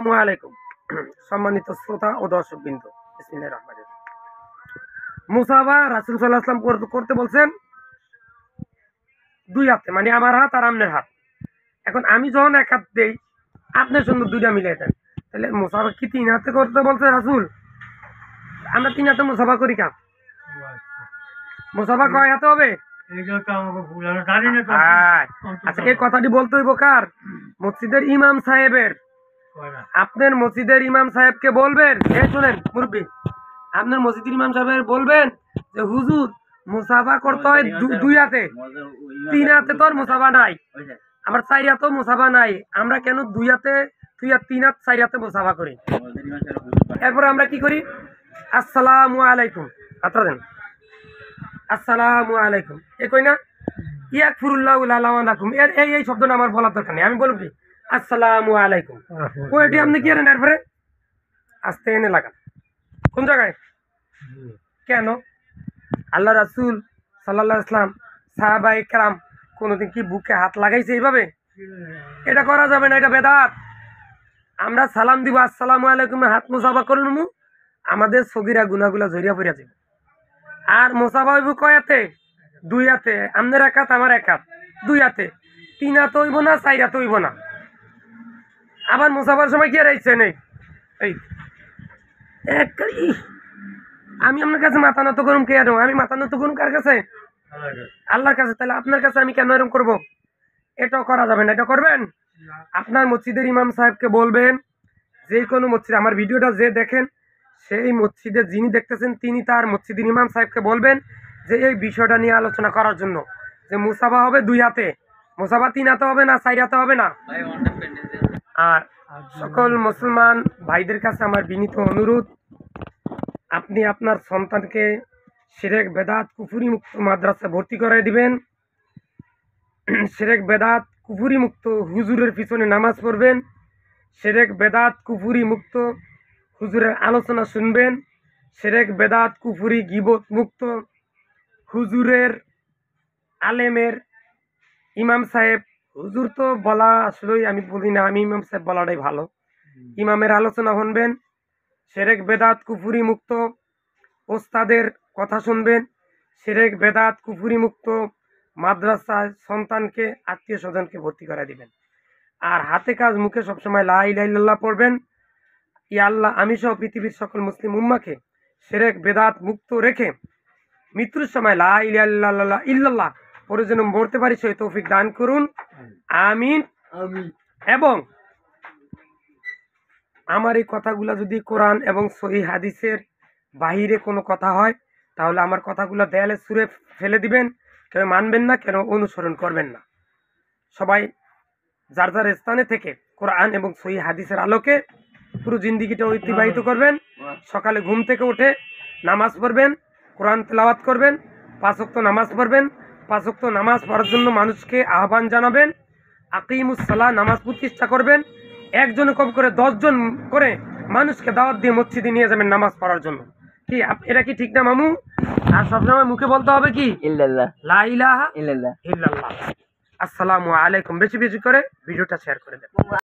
আসসালামু আলাইকুম সম্মানিত শ্রোতা ও দর্শকবৃন্দ, বিসমিল্লাহির রহমানির রহিম। মুসাফা রাসূল সাল্লাল্লাহু আলাইহি ওয়াসাল্লাম করতে বলছেন দুই হাতে, মানে আমার হাত আর আপনার হাত। এখন আমি যখন এক হাত দেই, আপনার সঙ্গে দুইটা মিলিয়ে দেন, তাহলে মুসাফা কি তিন হাতে করতে বলছে রাসূল? আমরা তিন হাতে মুসাফা করি কেন? মুসাফা কয় হাতে হবে? আচ্ছা, এই কথাটি বলতে হইব কার? মসজিদের ইমাম সাহেবের। আপনার মসজিদের ইমাম সাহেবকে বলবেন, এই শুনেন মুরব্বী, আপনার মসজিদের ইমাম সাহেবের বলবেন যে হুজুর মুসাফা করতে হয় দুই হাতে, তিন হাতে তো আর মুসাফা নাই, আমার চার হাতেও মুসাফা নাই, আমরা কেন দুই হাতে তিন হাত চার হাতে মুসাফা করি? এরপরে আমরা কি করি? আসসালামু আলাইকুম আত্রা দেন, আসসালামু আলাইকুম এ কই না, ইয়াকফিরুল্লাহু লানা ওয়া লাকুম, এর এই শব্দটা আমার বলার দরকার নেই। আমি বলব কি আসসালামু আলাইকুম, ওইটি আপনি কি করেন? এরপরে আস্তে এনে লাগান কোন জায়গায়? কেন? আল্লাহ রাসূল সাল্লাল্লাহু আলাইহি ওয়াসাল্লাম, সাহাবায়ে কেরাম কোনোদিন কি বুকে হাত লাগাইছে এইভাবে? এটা করা যাবে না, এটা বেদাত। আমরা সালাম দিব আসসালামু আলাইকুম, হাত মুসাফা করে নেবো, আমাদের সগীরা গুনাহগুলো ঝরিয়া পড়িয়া যাবে। আর মুসাফা হইব কয় হাতে? দুই হাতে। আপনার এক হাত, আমার এক হাত, দুই হাতে। তিন হাতে হইব না, চার হাতে হইব না। আবার মুসাফার সময় কি রয়েছে নেই এই আমি আপনার কাছে মাথা নত করুম কে? আমি মাথা নত করুম কার কাছে? আল্লাহর কাছে। তাহলে আপনার কাছে আমি কেন এরকম করবো? এটাও করা যাবে না। এটা করবেন, আপনার মসজিদের ইমাম সাহেবকে বলবেন, যে কোনো মসজিদ, আমার ভিডিওটা যে দেখেন সেই মসজিদে যিনি দেখতেছেন তিনি তার মসজিদের ইমাম সাহেবকে বলবেন যে এই বিষয়টা নিয়ে আলোচনা করার জন্য, যে মুসাফা হবে দুই হাতে, মুসাফা তিন হাতে হবে না, চার হাতে হবে না। আর সকল মুসলমান ভাইদের কাছে আমার বিনীত অনুরোধ, আপনি আপনার সন্তানকে শিরক বেদাত কুফরি মুক্ত মাদ্রাসা ভর্তি করাই দিবেন। শিরক বেদাত কুফরি মুক্ত হুজুরের পিছনে নামাজ পড়বেন, শিরক বেদাত কুফরি মুক্ত হুজুরের আলোচনা শুনবেন, শিরক বেদাত কুফরি গীবত মুক্ত হুজুরের আলেমের ইমাম সাহেব, হুজুর তো বলা আসলেই আমি বলি না, আমি ইমাম সাহেব বলাটাই ভালো, ইমামের আলোচনা শুনবেন, শিরক বেদাত কুফরি মুক্ত ওস্তাদের কথা শুনবেন, শিরক বেদাত কুফরি মুক্ত মাদ্রাসায় সন্তানকে আত্মীয় স্বজনকে ভর্তি করে দিবেন। আর হাতে কাজ মুখে সবসময় লা ইলাহা ইল্লাল্লাহ পড়বেন। ইয়া আল্লাহ, আমি সহ পৃথিবীর সকল মুসলিম উম্মাকে শিরক বেদাত মুক্ত রেখে মৃত্যুর সময় লা ইলাহা ইল্লাল্লাহ পরে যেন মরতে পারি সেই তৌফিক দান করুন, আমিন। এবং আমার এই কথাগুলো যদি কোরআন এবং সহিহ হাদিসের বাহিরে কোনো কথা হয়, তাহলে আমার কথাগুলো দেয়ালে ছুঁড়ে ফেলে দিবেন। কেউ মানবেন না, কেন অনুসরণ করবেন না। সবাই যার যার স্থানে থেকে কোরআন এবং সহিহ হাদিসের আলোকে পুরো জিন্দিগিটা অতিবাহিত করবেন। সকালে ঘুম থেকে উঠে নামাজ পড়বেন, কোরআন তেলাওয়াত করবেন, 5 ওয়াক্ত নামাজ পড়বেন, 5 ওয়াক্ত নামাজ পড়ার জন্য মানুষকে আহ্বান জানাবেন, আকিমুস সালাহ নামাজ প্রতিষ্ঠা করবেন, একজনে কম করে 10 জন করে মানুষকে দাওয়াত দিয়ে মসজিদে নিয়ে যাবেন নামাজ পড়ার জন্য। কি এটা কি ঠিক না মামু? আর সবসময় মুখে বলতে হবে কি ইল্লাল্লাহ, লা ইলাহা ইল্লাল্লাহ। আসসালামু আলাইকুম। বেশি বেশি করে ভিডিওটা শেয়ার করে দেন।